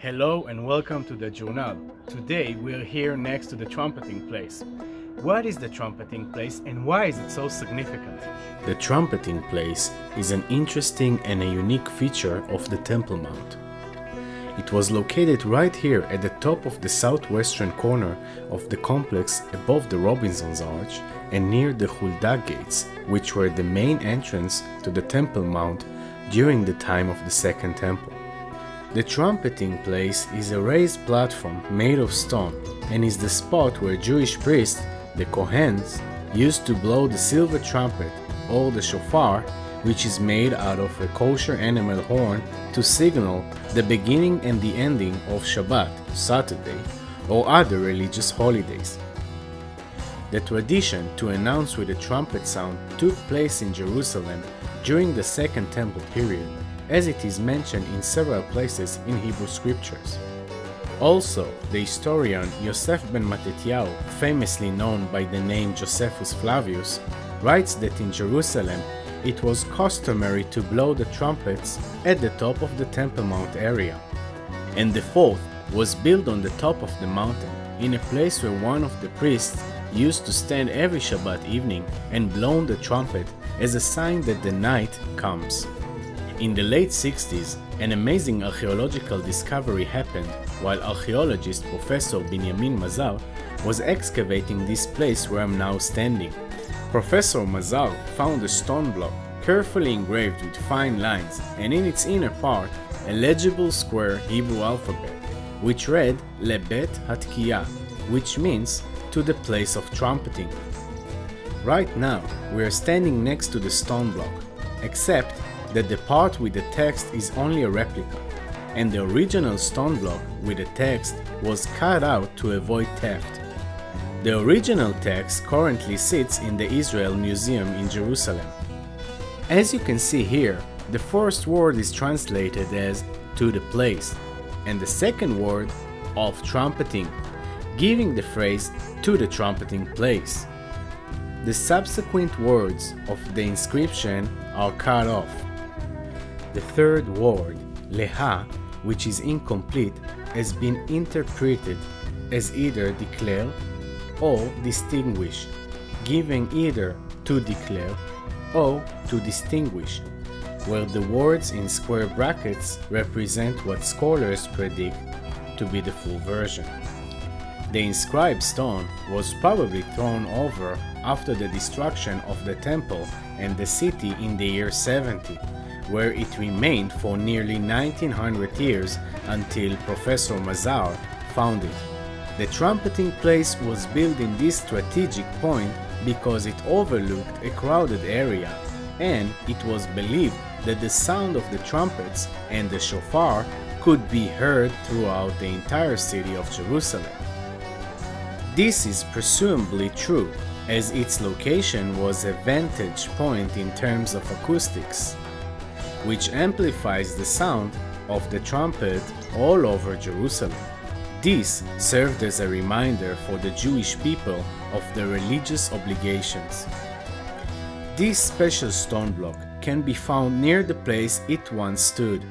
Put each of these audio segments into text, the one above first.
Hello and welcome to the journal. Today we are here next to the trumpeting place. What is the trumpeting place and why is it so significant? The trumpeting place is an interesting and a unique feature of the Temple Mount. It was located right here at the top of the southwestern corner of the complex above the Robinson's Arch and near the Huldah Gates, which were the main entrance to the Temple Mount during the time of the Second Temple. The trumpeting place is a raised platform made of stone and is the spot where Jewish priests, the Kohens, used to blow the silver trumpet or the shofar, which is made out of a kosher animal horn, to signal the beginning and the ending of Shabbat, Saturday, or other religious holidays. The tradition to announce with a trumpet sound took place in Jerusalem during the Second Temple period, as it is mentioned in several places in Hebrew scriptures. Also, the historian Yosef ben Mattetyahu, famously known by the name Josephus Flavius, writes that in Jerusalem it was customary to blow the trumpets at the top of the Temple Mount area. And the fourth was built on the top of the mountain, in a place where one of the priests used to stand every Shabbat evening and blow the trumpet as a sign that the night comes. In the late 60s, an amazing archaeological discovery happened while archaeologist Professor Binyamin Mazar was excavating this place where I'm now standing. Professor Mazar found a stone block carefully engraved with fine lines and in its inner part a legible square Hebrew alphabet, which read Lebet Hatkiya, which means to the place of trumpeting. Right now, we are standing next to the stone block, except that the part with the text is only a replica, and the original stone block with the text was cut out to avoid theft. The original text currently sits in the Israel Museum in Jerusalem. As you can see here, the first word is translated as to the place, and the second word of trumpeting, giving the phrase to the trumpeting place. The subsequent words of the inscription are cut off. The third word, leha, which is incomplete, has been interpreted as either declare or distinguish, giving either to declare or to distinguish, where the words in square brackets represent what scholars predict to be the full version. The inscribed stone was probably thrown over after the destruction of the temple and the city in the year 70, where it remained for nearly 1900 years until Professor Mazar found it. The trumpeting place was built in this strategic point because it overlooked a crowded area, and it was believed that the sound of the trumpets and the shofar could be heard throughout the entire city of Jerusalem. This is presumably true, as its location was a vantage point in terms of acoustics, which amplifies the sound of the trumpet all over Jerusalem. This served as a reminder for the Jewish people of their religious obligations. This special stone block can be found near the place it once stood,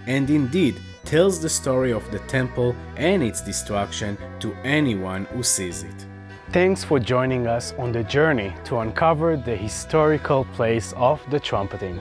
and indeed tells the story of the temple and its destruction to anyone who sees it. Thanks for joining us on the journey to uncover the historical place of the trumpeting.